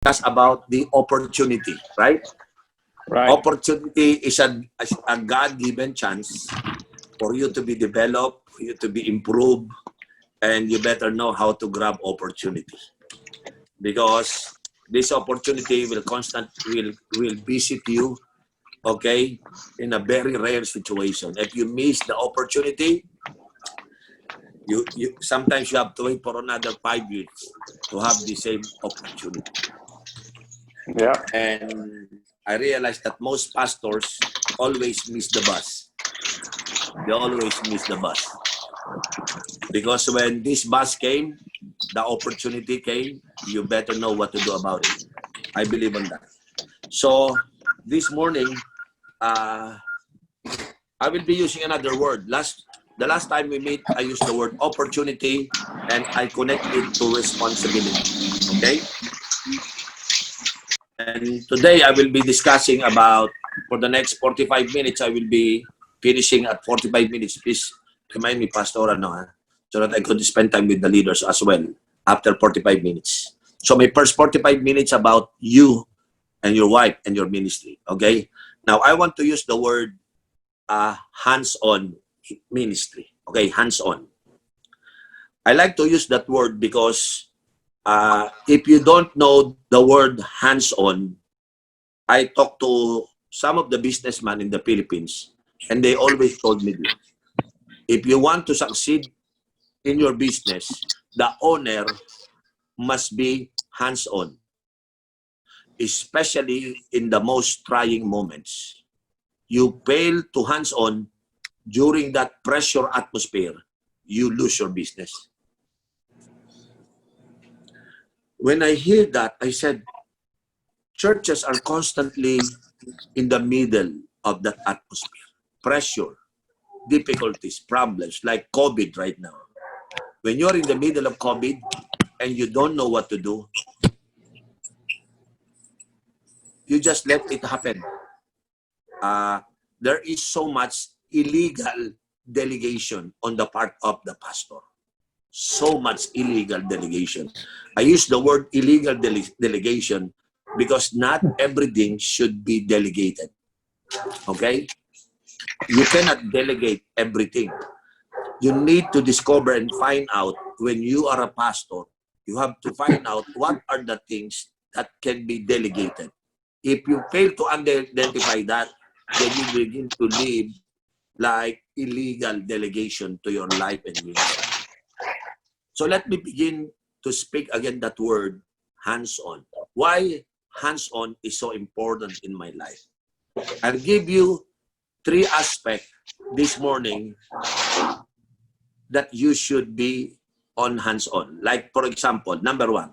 discuss about the opportunity, right? Right. Opportunity is a God-given chance for you to be developed, for you to be improved, and you better know how to grab opportunity. Because this opportunity will visit you, okay, in a very rare situation. If you miss the opportunity, you sometimes you have to wait for another 5 years to have the same opportunity. Yeah. And I realized that most pastors always miss the bus. They always miss the bus. Because when this bus came, the opportunity came, you better know what to do about it. I believe on that. So this morning, I will be using another word. The last time we meet, I used the word opportunity and I connect it to responsibility. Okay? And today I will be discussing about, for the next 45 minutes, I will be finishing at 45 minutes. Please remind me, Pastor, so that I could spend time with the leaders as well after 45 minutes. So my first 45 minutes about you and your wife and your ministry. Okay? Now, I want to use the word hands-on ministry. Okay, hands-on. I like to use that word because if you don't know the word hands-on, I talked to some of the businessmen in the Philippines, and they always told me this. If you want to succeed in your business, the owner must be hands-on, especially in the most trying moments. You fail to hands-on during that pressure atmosphere, you lose your business. When I hear that, I said, churches are constantly in the middle of that atmosphere. Pressure, difficulties, problems, like COVID right now. When you're in the middle of COVID and you don't know what to do, you just let it happen. There is so much illegal delegation on the part of the pastor. So much illegal delegation. I use the word illegal delegation because not everything should be delegated. Okay? You cannot delegate everything. You need to discover and find out when you are a pastor, you have to find out what are the things that can be delegated. If you fail to identify that, then you begin to live like illegal delegation to your life and ministry. So let me begin to speak again that word, hands-on. Why hands-on is so important in my life? I'll give you 3 aspects this morning that you should be on hands-on. Like, for example, number 1,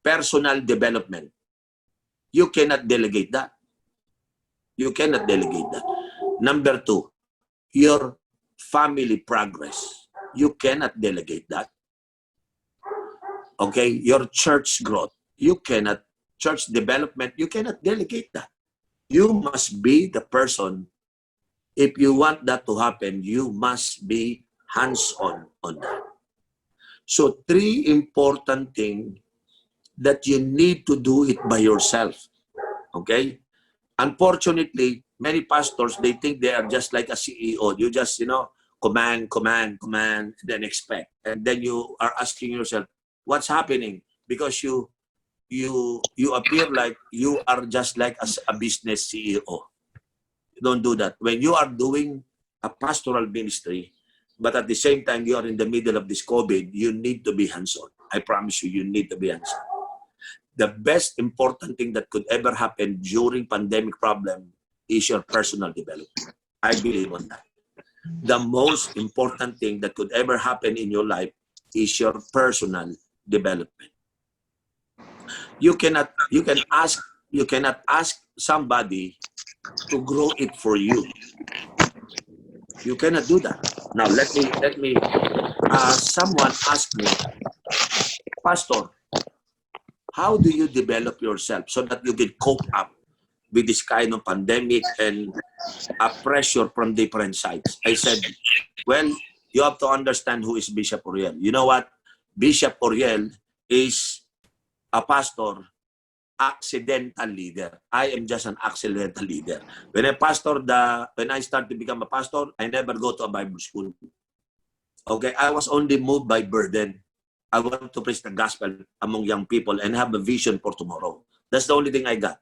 personal development. You cannot delegate that. You cannot delegate that. Number 2, your family progress. You cannot delegate that. Okay, your church growth. You cannot, church development, you cannot delegate that. You must be the person. If you want that to happen, you must be hands-on on that. So 3 important things that you need to do it by yourself. Okay? Unfortunately, many pastors, they think they are just like a CEO. You just, command, then expect. And then you are asking yourself, what's happening? Because you appear like you are just like a business CEO. Don't do that. When you are doing a pastoral ministry, but at the same time you are in the middle of this COVID, you need to be hands-on. I promise you, you need to be hands-on. The best important thing that could ever happen during pandemic problem is your personal development. I believe on that. The most important thing that could ever happen in your life is your personal development. You cannot ask somebody to grow it for you. You cannot do that. Now let me someone asked me, Pastor, how do you develop yourself so that you can cope up with this kind of pandemic and pressure from different sides? I said, well, you have to understand who is Bishop Uriel. You know what? Bishop Uriel is a pastor accidental leader. I am just an accidental leader. When I start to become a pastor, I never go to a Bible school. Okay, I was only moved by burden. I want to preach the gospel among young people and have a vision for tomorrow. That's the only thing I got.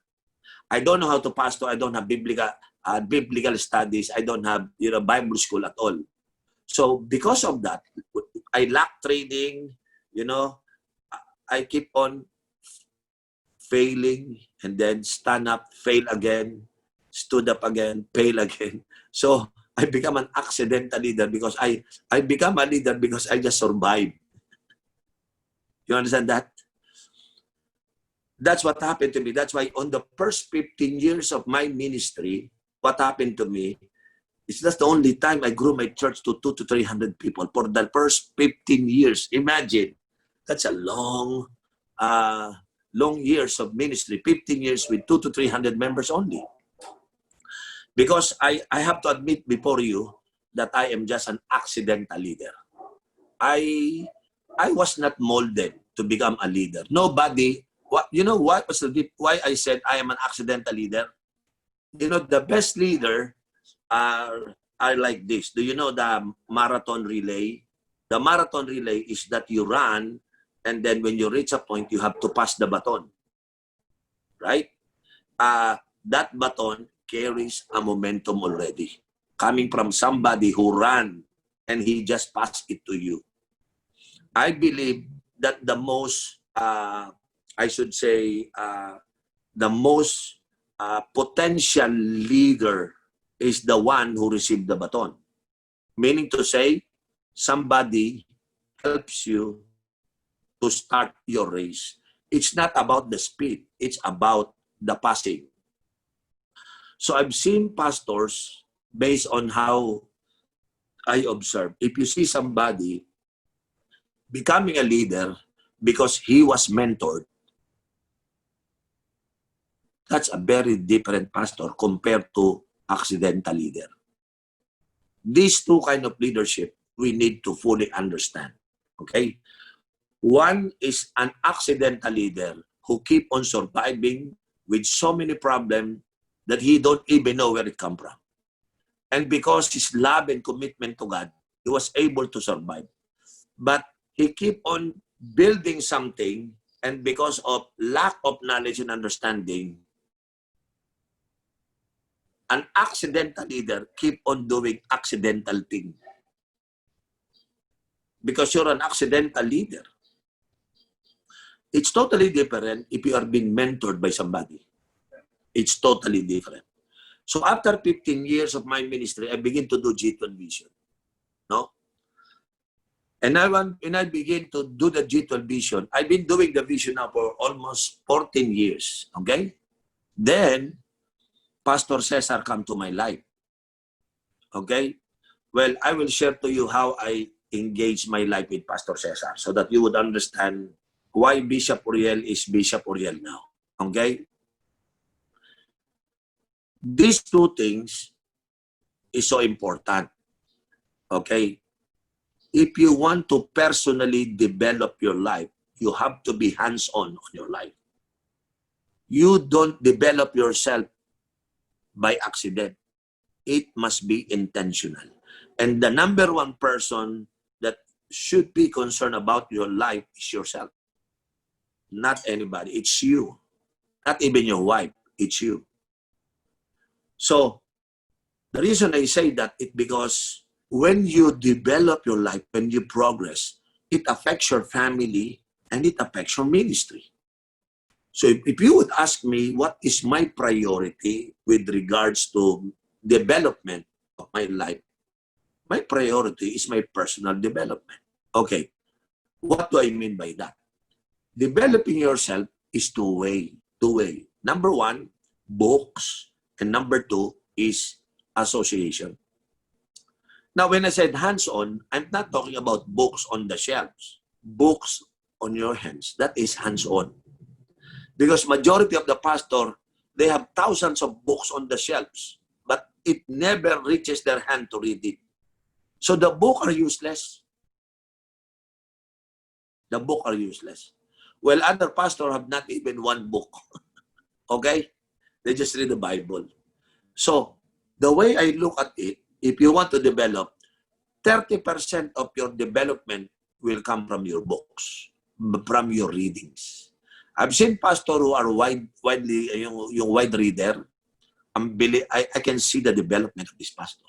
I don't know how to pastor. I don't have biblical studies. I don't have Bible school at all. So because of that, I lack training. I keep on failing and then stand up, fail again, stood up again, fail again. So I become an accidental leader because I become a leader because I just survived. You understand that? That's what happened to me. That's why on the first 15 years of my ministry, what happened to me is that's the only time I grew my church to 200 to 300 people for the first 15 years. Imagine, that's a long years of ministry, 15 years with 200 to 300 members only. Because I have to admit before you that I am just an accidental leader. I was not molded to become a leader. Nobody. Why I said I am an accidental leader? The best leader are like this. Do you know the marathon relay? The marathon relay is that you run, and then when you reach a point, you have to pass the baton. Right? That baton carries a momentum already, coming from somebody who ran and he just passed it to you. I believe that the most, the most potential leader is the one who received the baton. Meaning to say, somebody helps you to start your race. It's not about the speed. It's about the passing. So I've seen pastors, based on how I observe, if you see somebody becoming a leader because he was mentored, that's a very different pastor compared to accidental leader. These two kind of leadership, we need to fully understand. Okay? One is an accidental leader who keep on surviving with so many problems that he don't even know where it come from. And because his love and commitment to God, he was able to survive. But he keep on building something, and because of lack of knowledge and understanding, an accidental leader keep on doing accidental thing. Because you're an accidental leader. It's totally different if you are being mentored by somebody. It's totally different. So after 15 years of my ministry, I begin to do G12 Vision. No? And when I begin to do the G12 Vision, I've been doing the vision now for almost 14 years. Okay? Then, Pastor Cesar come to my life. Okay? Well, I will share to you how I engage my life with Pastor Cesar so that you would understand why Bishop Uriel is Bishop Uriel now. Okay? These two things is so important. Okay? If you want to personally develop your life, you have to be hands-on on your life. You don't develop yourself by accident. It must be intentional. And the number one person that should be concerned about your life is yourself. Not anybody. It's you. Not even your wife. It's you. So, the reason I say that is because when you develop your life, when you progress, it affects your family and it affects your ministry. So if you would ask me what is my priority with regards to development of my life, my priority is my personal development. Okay, what do I mean by that? Developing yourself is two-way. Number one, books, and number two is association. Now, when I said hands-on, I'm not talking about books on the shelves. Books on your hands. That is hands-on. Because majority of the pastor, they have thousands of books on the shelves, but it never reaches their hand to read it. So the book are useless. The book are useless. Well, other pastors have not even one book. Okay? They just read the Bible. So, the way I look at it, if you want to develop, 30% of your development will come from your books, from your readings. I've seen pastors who are widely, yung wide reader. I can see the development of this pastor.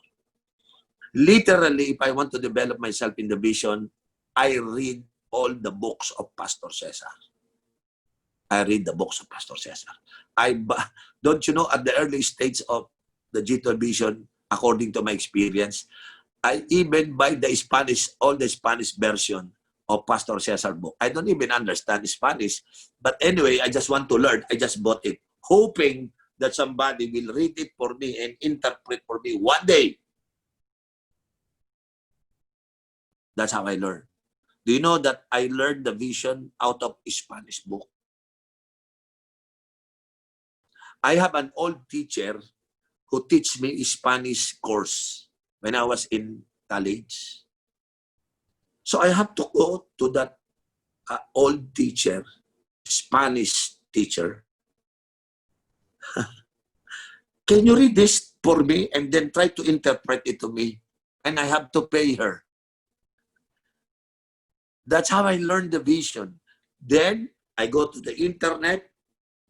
Literally, if I want to develop myself in the vision, I read all the books of Pastor Cesar. I read the books of Pastor Cesar. Don't you know, at the early stage of the G12 Vision, according to my experience, I even buy the Spanish, all the Spanish version of Pastor Cesar book. I don't even understand Spanish, but anyway, I just want to learn. I just bought it, hoping that somebody will read it for me and interpret for me one day. That's how I learned. Do you know that I learned the vision out of Spanish book? I have an old teacher who teach me Spanish course when I was in college. So I have to go to that old teacher, Spanish teacher. Can you read this for me and then try to interpret it to me? And I have to pay her. That's how I learned the vision. Then I go to the internet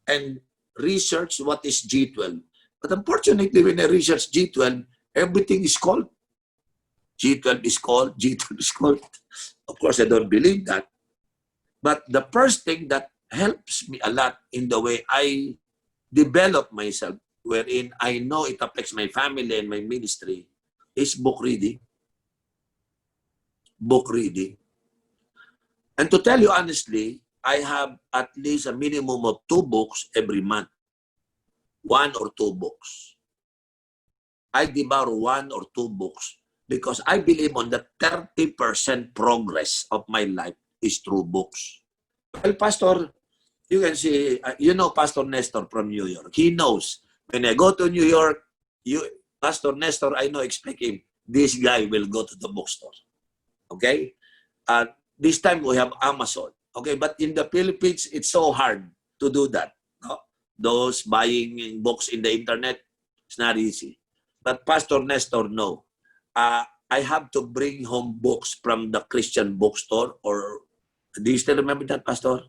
and research what is G12. But unfortunately, when I research G12, everything is called. G12 is called, G12 is called. Of course, I don't believe that. But the first thing that helps me a lot in the way I develop myself, wherein I know it affects my family and my ministry, is book reading. Book reading. And to tell you honestly, I have at least a minimum of 2 books every month. 1 or 2 books. I devour 1 or 2 books because I believe on the 30% progress of my life is through books. Well, Pastor, you can see, you know Pastor Nestor from New York. He knows when I go to New York, Pastor Nestor, I know, expect him. This guy will go to the bookstore. Okay? This time we have Amazon. Okay, but in the Philippines, it's so hard to do that. No? Those buying books in the internet, it's not easy. But Pastor Nestor, no. I have to bring home books from the Christian bookstore. Or do you still remember that, Pastor?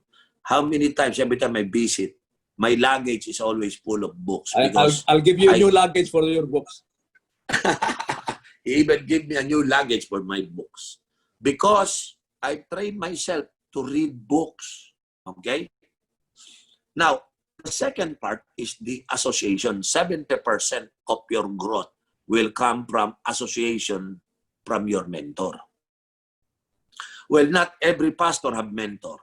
How many times, every time I visit, my luggage is always full of books. I'll give you a new luggage for your books. He even give me a new luggage for my books. Because I train myself to read books. Okay? Now, the second part is the association. 70% of your growth will come from association from your mentor. Well, not every pastor have mentor.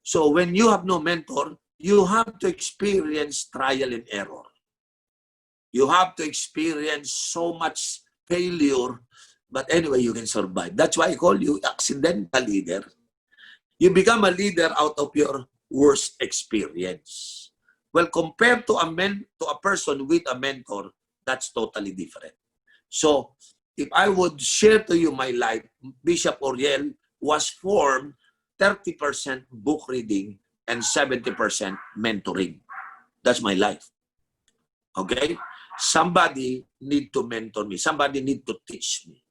So when you have no mentor, you have to experience trial and error. You have to experience so much failure, but anyway, you can survive. That's why I call you accidental leader. You become a leader out of your worst experience. Well, compared to a person with a mentor, that's totally different. So, if I would share to you my life, Bishop Oriel was formed 30% book reading and 70% mentoring. That's my life. Okay? Somebody need to mentor me. Somebody need to teach me.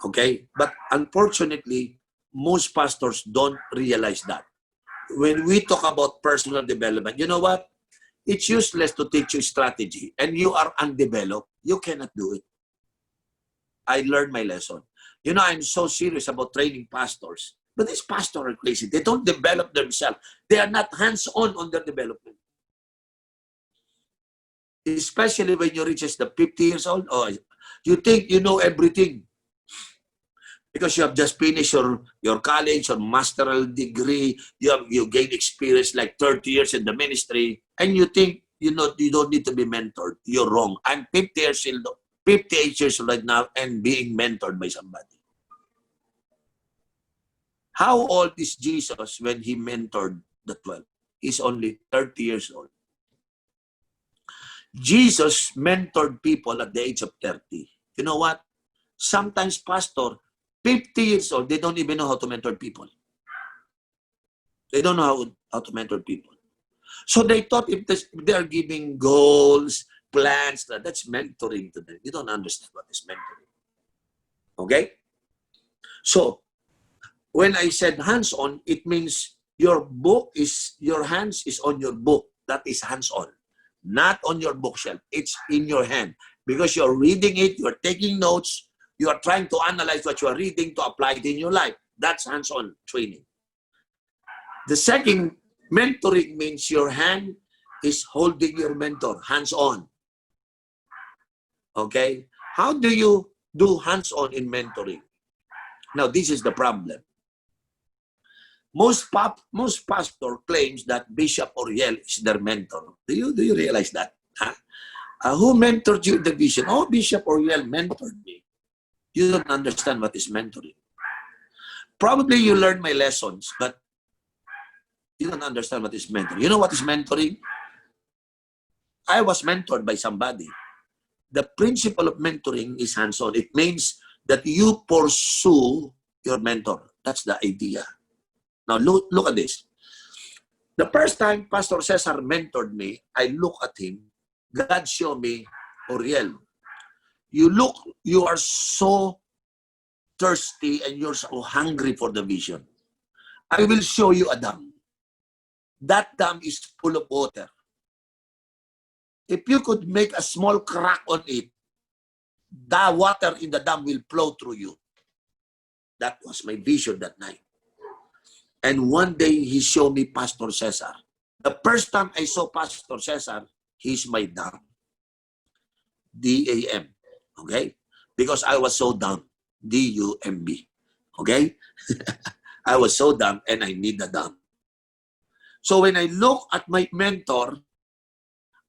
Okay? But unfortunately, most pastors don't realize that. When we talk about personal development, you know what? It's useless to teach you strategy and you are undeveloped. You cannot do it. I learned my lesson. You know, I'm so serious about training pastors. But these pastors are crazy. They don't develop themselves. They are not hands-on on their development. Especially when you reach the 50 years old, you think you know everything. Because you have just finished your college or master's degree, you gain experience like 30 years in the ministry, and you think you don't need to be mentored. You're wrong. I'm 58 years old right now and being mentored by somebody. How old is Jesus when he mentored the 12? He's only 30 years old. Jesus mentored people at the age of 30. You know what? Sometimes, pastor, 50 years old, they don't even know how to mentor people. They don't know how to mentor people. So they thought if they are giving goals, plans, that's mentoring to them. You don't understand what is mentoring. Okay? So, when I said hands-on, it means your hands is on your book. That is hands-on. Not on your bookshelf. It's in your hand. Because you're reading it, you're taking notes, you are trying to analyze what you are reading to apply it in your life. That's hands-on training. The second, mentoring means your hand is holding your mentor, hands-on. Okay? How do you do hands-on in mentoring? Now, this is the problem. Most pastor claims that Bishop Oriel is their mentor. Do you realize that? Huh? Who mentored you in the vision? Oh, Bishop Oriel mentored me. You don't understand what is mentoring. Probably you learned my lessons, but you don't understand what is mentoring. You know what is mentoring? I was mentored by somebody. The principle of mentoring is hands-on. It means that you pursue your mentor. That's the idea. Now, look at this. The first time Pastor Cesar mentored me, I look at him. God showed me, Oriel, you are so thirsty and you're so hungry for the vision. I will show you a dam. That dam is full of water. If you could make a small crack on it, the water in the dam will flow through you. That was my vision that night. And one day, he showed me Pastor Cesar. The first time I saw Pastor Cesar, he's my dam. D-A-M. Okay? Because I was so down. D-U-M-B. Okay? I was so down and I need the dam. So when I look at my mentor,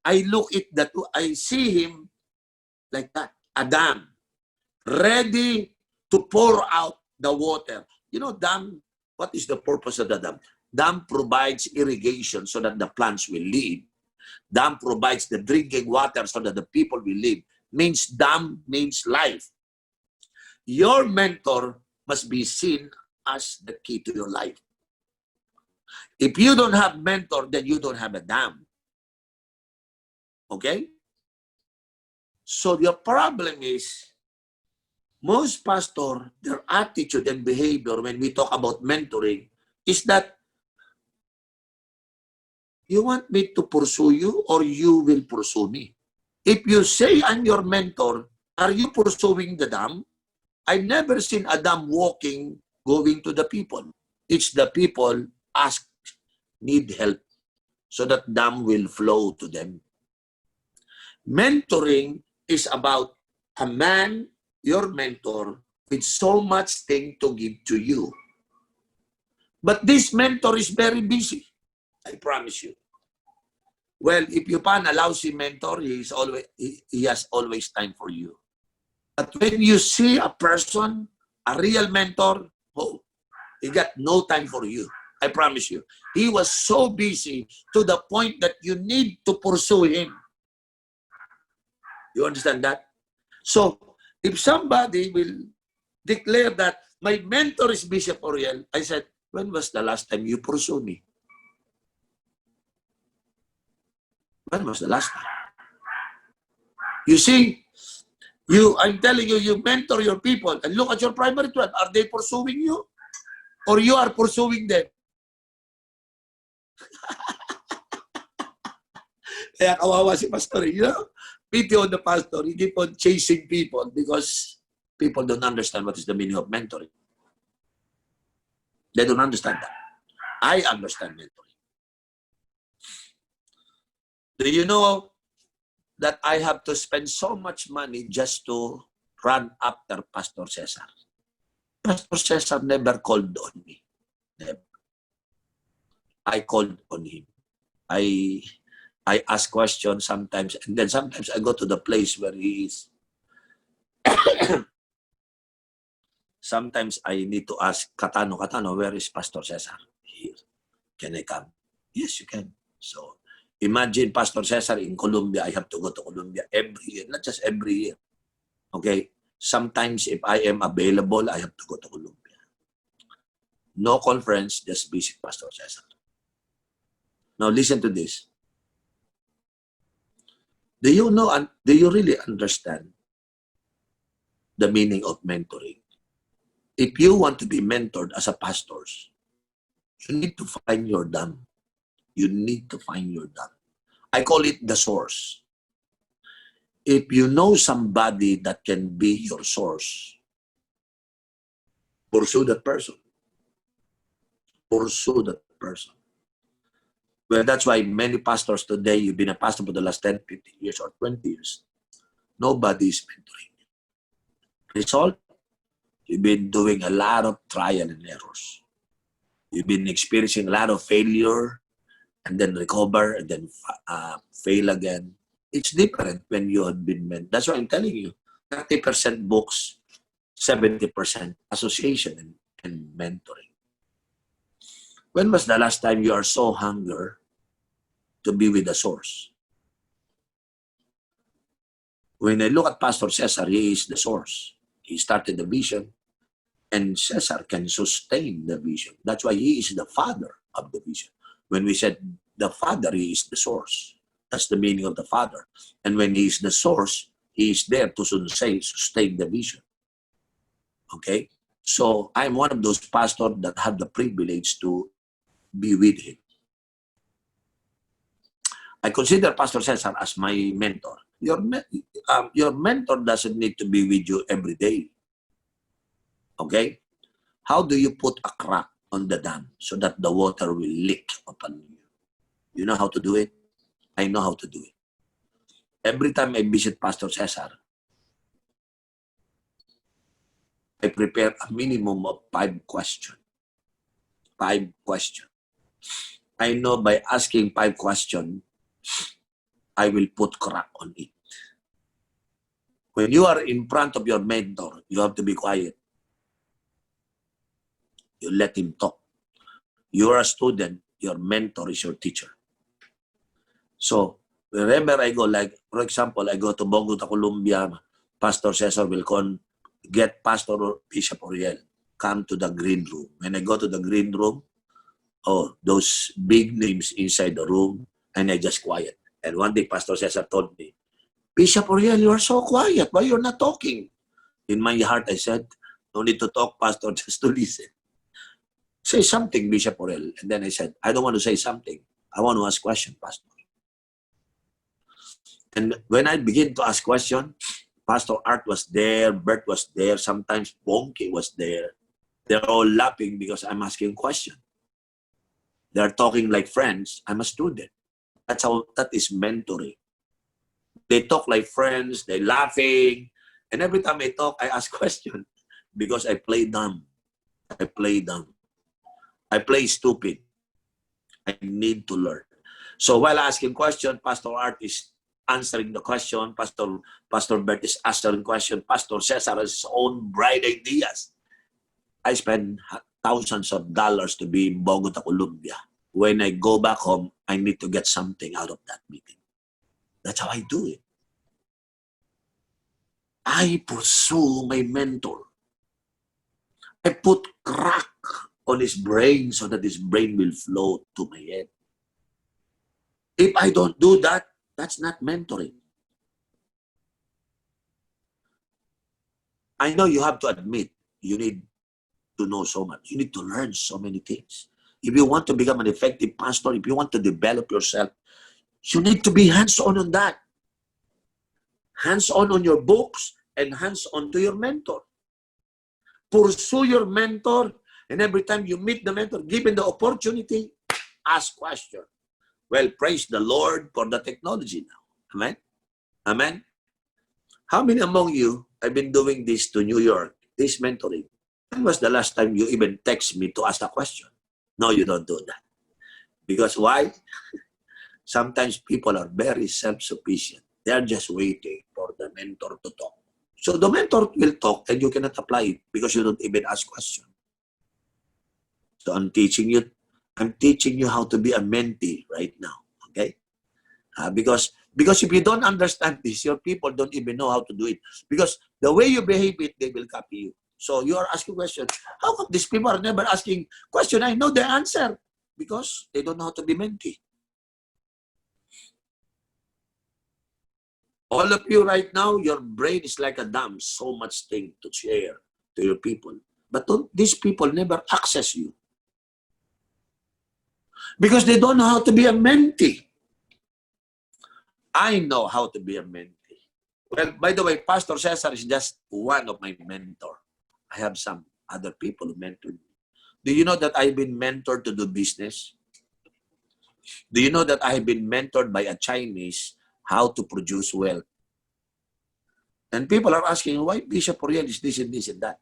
I see him like that, a dam, ready to pour out the water. You know, dam, what is the purpose of the dam? Dam provides irrigation so that the plants will live. Dam provides the drinking water so that the people will live. Means dam means life. Your mentor must be seen as the key to your life. If you don't have mentor, then you don't have a dam. Okay? So the problem is, most pastor, their attitude and behavior when we talk about mentoring is that you want me to pursue you or you will pursue me. If you say I'm your mentor, are you pursuing the dam? I've never seen a dam walking, going to the people. It's the people ask, need help, so that dam will flow to them. Mentoring is about a man, your mentor, with so much thing to give to you. But this mentor is very busy. I promise you. Well, if you find a lousy mentor, he has always time for you. But when you see a person, a real mentor, oh, he got no time for you. I promise you. He was so busy to the point that you need to pursue him. You understand that? So, if somebody will declare that my mentor is Bishop Oriel, I said, when was the last time you pursued me? When was the last time? You see, I'm telling you, you mentor your people and look at your primary 12. Are they pursuing you? Or you are pursuing them? Kaya kawawa si pastor, you know? Pity on the pastor, he keep on chasing people because people don't understand what is the meaning of mentoring. They don't understand that. I understand mentoring. Do you know that I have to spend so much money just to run after Pastor Cesar? Pastor Cesar never called on me. Never. I called on him. I ask questions sometimes, and then sometimes I go to the place where he is. Sometimes I need to ask Katano, where is Pastor Cesar? Here. Can I come? Yes, you can. So, imagine Pastor Cesar in Colombia. I have to go to Colombia every year, not just every year. Okay? Sometimes if I am available, I have to go to Colombia. No conference, just visit Pastor Cesar. Now listen to this. Do you know, do you really understand the meaning of mentoring? If you want to be mentored as a pastor, you need to find your dam. You need to find your dam. I call it the source. If you know somebody that can be your source, pursue that person. Pursue that person. Well, that's why many pastors today, you've been a pastor for the last 10, 15 years or 20 years. Nobody is mentoring. Result, you've been doing a lot of trial and errors. You've been experiencing a lot of failure and then recover and then fail again. It's different when you have been mentored. That's why I'm telling you, 30% books, 70% association and mentoring. When was the last time you are so hungry to be with the source? When I look at Pastor Cesar, he is the source. He started the vision, and Cesar can sustain the vision. That's why he is the father of the vision. When we said the father, he is the source. That's the meaning of the father. And when he is the source, he is there to sustain the vision. Okay? So I'm one of those pastors that have the privilege to be with him. I consider Pastor Cesar as my mentor. Your mentor doesn't need to be with you every day. Okay? How do you put a crack on the dam so that the water will leak upon you? You know how to do it? I know how to do it. Every time I visit Pastor Cesar, I prepare a minimum of 5 questions. 5 questions. I know by asking 5 questions, I will put crack on it. When you are in front of your mentor, you have to be quiet. You let him talk. You are a student, your mentor is your teacher. So, wherever I go, like, for example, I go to Bogota, Colombia, Pastor Cesar will get Pastor Bishop Oriel, come to the green room. When I go to the green room, oh, those big names inside the room, and I just quiet. And one day, Pastor Cesar told me, Bishop Oriel, you are so quiet. Why you're not talking? In my heart, I said, no need to talk, Pastor, just to listen. Say something, Bishop Oriel. And then I said, I don't want to say something. I want to ask question, Pastor. And when I begin to ask question, Pastor Art was there, Bert was there, sometimes Bonke was there. They're all laughing because I'm asking question. They're talking like friends. I'm a student. That is mentoring. They talk like friends, they're laughing. And every time I talk, I ask question because I play dumb. I play dumb. I play stupid. I need to learn. So while asking question, Pastor Art is answering the question. Pastor Bert is answering question. Pastor Cesar has his own bright ideas. I spend thousands of dollars to be in Bogota, Colombia. When I go back home, I need to get something out of that meeting. That's how I do it. I pursue my mentor. I put crack on his brain so that his brain will flow to my head. If I don't do that, that's not mentoring. I know you have to admit, you need to know so much. You need to learn so many things. If you want to become an effective pastor, if you want to develop yourself, you need to be hands-on on that. Hands-on on your books and hands-on to your mentor. Pursue your mentor, and every time you meet the mentor, given the opportunity, ask questions. Well, praise the Lord for the technology now. Amen? Amen? How many among you have been doing this to New York, this mentoring? When was the last time you even text me to ask a question? No, you don't do that. Because why? Sometimes people are very self-sufficient. They are just waiting for the mentor to talk. So the mentor will talk and you cannot apply it because you don't even ask questions. So I'm teaching you how to be a mentee right now. Okay? Because if you don't understand this, your people don't even know how to do it. Because the way you behave it, they will copy you. So you are asking questions. How come these people are never asking questions? I know the answer. Because they don't know how to be mentee. All of you right now, your brain is like a dam, so much thing to share to your people. But these people never access you. Because they don't know how to be a mentee. I know how to be a mentee. Well, by the way, Pastor Cesar is just one of my mentor. I have some other people who mentored me. Do you know that I've been mentored to do business? Do you know that I have been mentored by a Chinese how to produce wealth? And people are asking, why Bishop Oriel is this and this and that?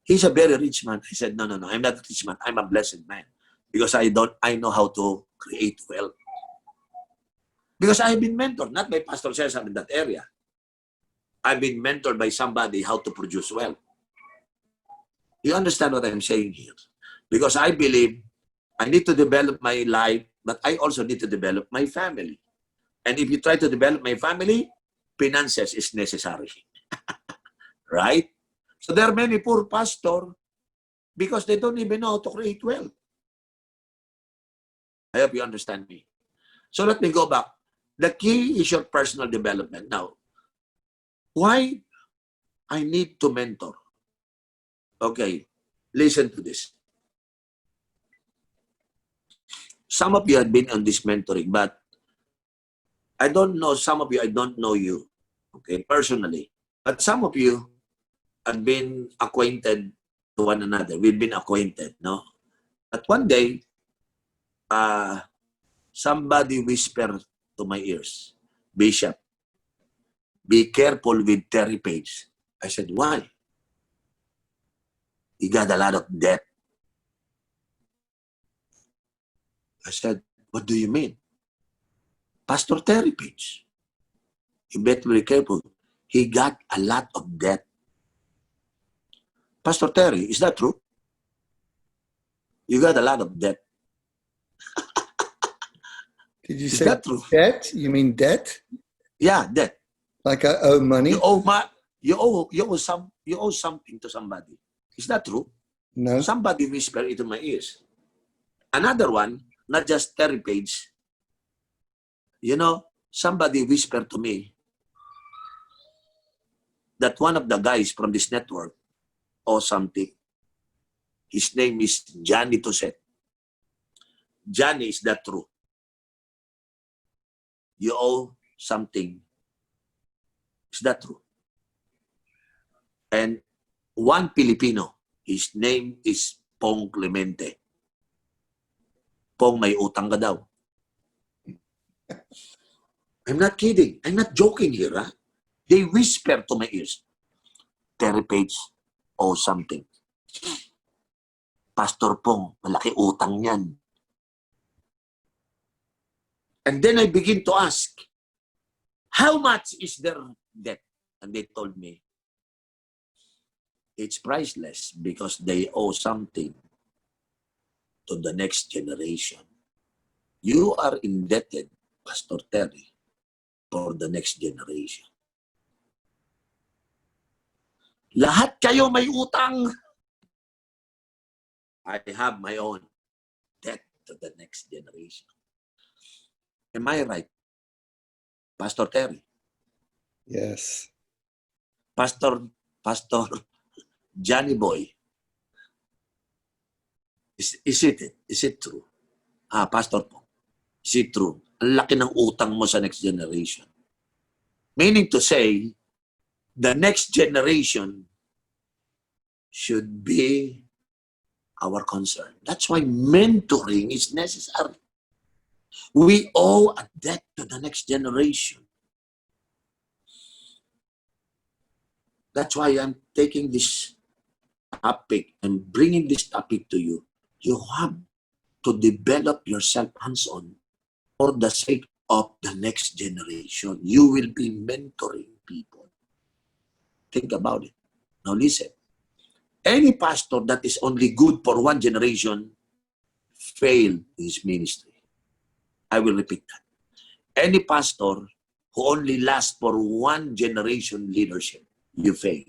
He's a very rich man. I said, no, I'm not a rich man. I'm a blessed man. Because I know how to create wealth. Because I've been mentored, not by Pastor Cesar in that area. I've been mentored by somebody how to produce wealth. You understand what I'm saying here? Because I believe I need to develop my life, but I also need to develop my family. And if you try to develop my family, finances is necessary. Right? So there are many poor pastors because they don't even know how to create wealth. I hope you understand me. So let me go back. The key is your personal development. Now, why I need to mentor? Okay, listen to this. Some of you have been on this mentoring, but I don't know, some of you, I don't know you, okay, personally. But some of you have been acquainted to one another. We've been acquainted, no? But one day, somebody whispered to my ears, Bishop, be careful with Terry Page. I said, why? He got a lot of debt. I said, what do you mean? Pastor Terry Page. You better be careful. He got a lot of debt. Pastor Terry, is that true? You got a lot of debt. Did you Is say that true? debt? You mean debt? Yeah, debt. Like I owe money? You owe something to somebody. Is that true? No. Somebody whispered into my ears. Another one, not just Terry Page. You know, somebody whispered to me that one of the guys from this network or something, his name is Johnny Toset. Johnny, is that true? You owe something. Is that true? And one Filipino, his name is Pong Clemente. Pong, may utang ka daw. I'm not kidding. I'm not joking here. Huh? They whisper to my ears, Terry Page or something. Pastor Pong, malaki utang yan. And then I begin to ask, how much is their debt? And they told me, it's priceless because they owe something to the next generation. You are indebted, Pastor Terry, for the next generation. Lahat kayo may utang. I have my own debt to the next generation. Am I right? Pastor Terry? Yes. Pastor Johnny Boy? Is it true? Pastor po, is it true? Ang laki ng utang mo sa next generation. Meaning to say, the next generation should be our concern. That's why mentoring is necessary. We owe a debt to the next generation. That's why I'm taking this topic and bringing this topic to you. You have to develop yourself hands-on for the sake of the next generation. You will be mentoring people. Think about it. Now listen. Any pastor that is only good for one generation failed his ministry. I will repeat that. Any pastor who only lasts for one generation leadership, you fail.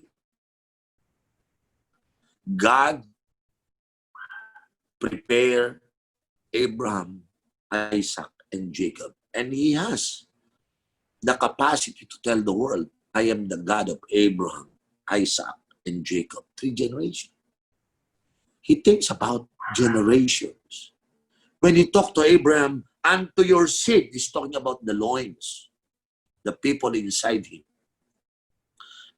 God prepared Abraham, Isaac, and Jacob. And he has. the capacity to tell the world, I am the God of Abraham, Isaac, and Jacob. 3 generations. He thinks about generations. When he talked to Abraham, and to your seed, he's talking about the loins, the people inside him.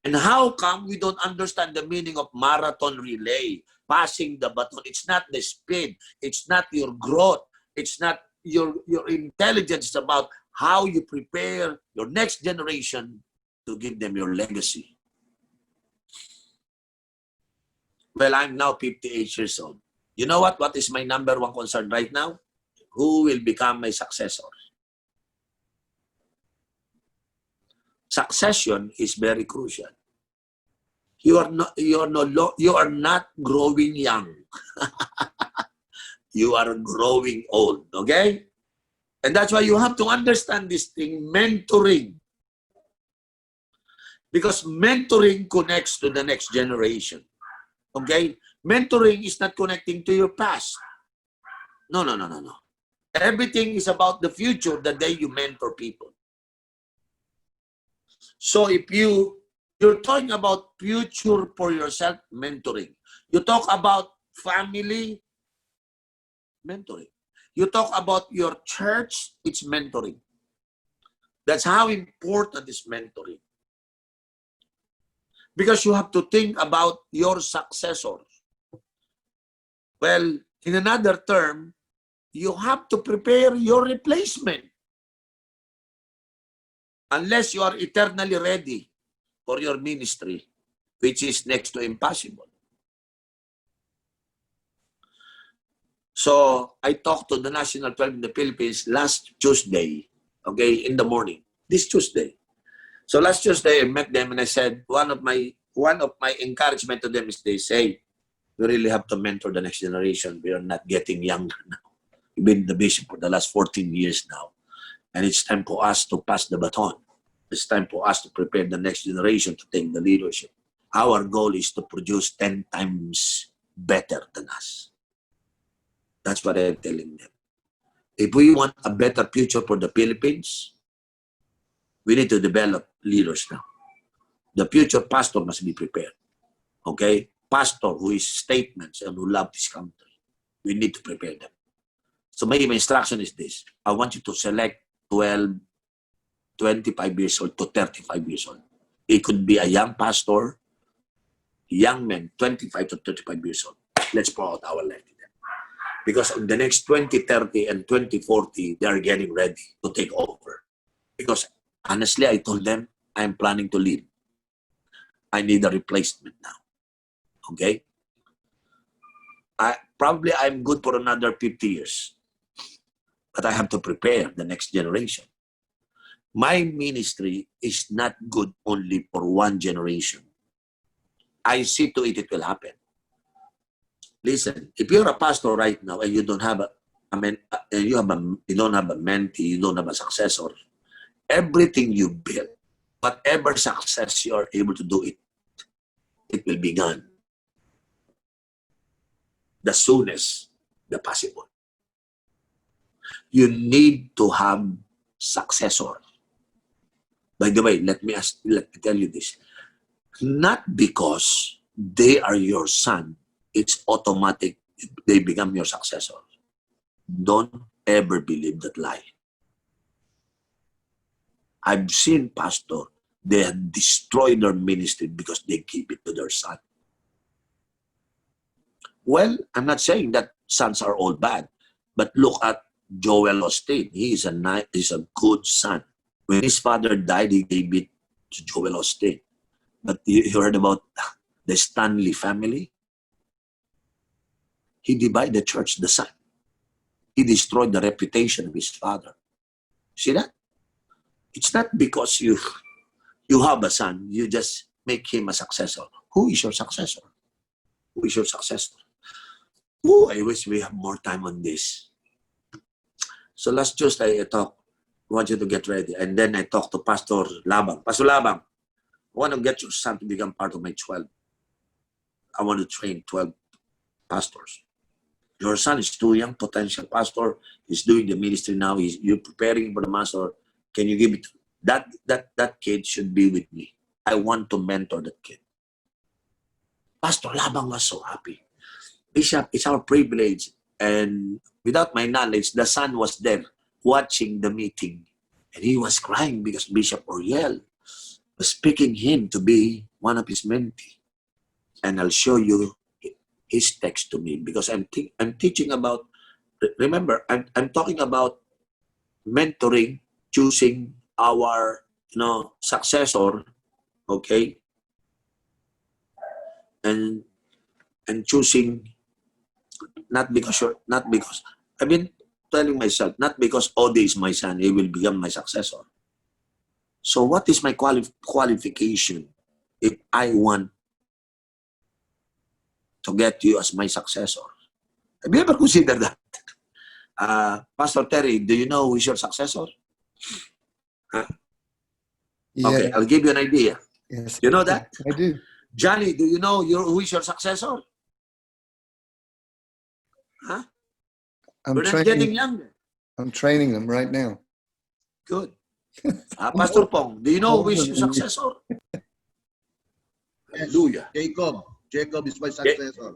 And how come we don't understand the meaning of marathon relay, passing the baton? It's not the speed. It's not your growth. It's not your intelligence. It's about how you prepare your next generation to give them your legacy. Well, I'm now 58 years old. You know what? What is my number one concern right now? Who will become my successor? Succession is very crucial. You are not growing young. You are growing old, okay? And that's why you have to understand this thing, mentoring. Because mentoring connects to the next generation. Okay? Mentoring is not connecting to your past. No. Everything is about the future the day you mentor people. So if you're talking about future for yourself, mentoring. You talk about family, mentoring. You talk about your church, it's mentoring. That's how important is mentoring. Because you have to think about your successor. Well, in another term, you have to prepare your replacement. Unless you are eternally ready for your ministry, which is next to impossible. So, I talked to the National 12 in the Philippines last Tuesday, okay, in the morning, this Tuesday. So last Tuesday, I met them and I said, one of my encouragement to them is they say, we really have to mentor the next generation. We are not getting younger now. We've been the bishop for the last 14 years now. And it's time for us to pass the baton. It's time for us to prepare the next generation to take the leadership. Our goal is to produce 10 times better than us. That's what I'm telling them. If we want a better future for the Philippines, we need to develop leaders now. The future pastor must be prepared. Okay? Pastor who is statements and who love this country. We need to prepare them. So my instruction is this. I want you to select 12, 25 years old to 35 years old. It could be a young pastor, young men, 25 to 35 years old. Let's pour out our life to them. Because in the next 2030 and 2040, they are getting ready to take over. Because honestly, I told them, I'm planning to leave. I need a replacement now. Okay? I'm good for another 50 years. But I have to prepare the next generation. My ministry is not good only for one generation. I see to it will happen. Listen, if you're a pastor right now and you don't have you don't have a mentee, you don't have a successor, everything you build, whatever success you are able to do it will be gone. The soonest, the possible. You need to have successor. By the way, let me tell you this. Not because they are your son, it's automatic they become your successor. Don't ever believe that lie. I've seen pastors, they have destroyed their ministry because they give it to their son. Well, I'm not saying that sons are all bad, but look at Joel Osteen. He's a good son. When his father died, he gave it to Joel Osteen. But you heard about the Stanley family? He divided the church, the son. He destroyed the reputation of his father. See that? It's not because you have a son, you just make him a successor. Who is your successor? Who is your successor? Oh, I wish we have more time on this. So last Tuesday, I want you to get ready. And then I talked to Pastor Labang. Pastor Labang, I want to get your son to become part of my 12. I want to train 12 pastors. Your son is too young, potential pastor. He's doing the ministry now. You're preparing for the master. Can you give it that kid should be with me. I want to mentor that kid. Pastor Labang was so happy. Bishop, it's our privilege. And without my knowledge, the son was there watching the meeting. And he was crying because Bishop Oriel was picking him to be one of his mentees. And I'll show you his text to me because I'm teaching about, remember, I'm talking about mentoring, choosing our successor, okay? And choosing not because I've been telling myself, not because Ode is my son, he will become my successor. So what is my qualification if I want to get you as my successor? Have you ever considered that? Pastor Terry, do you know who is your successor? Yeah. Okay, I'll give you an idea. Yes. You know that? I do. Johnny, do you know who is your successor? Huh? We're not getting younger. I'm training them right now. Good. Pastor Pong, do you know who is your successor? Hallelujah. Jacob is my successor.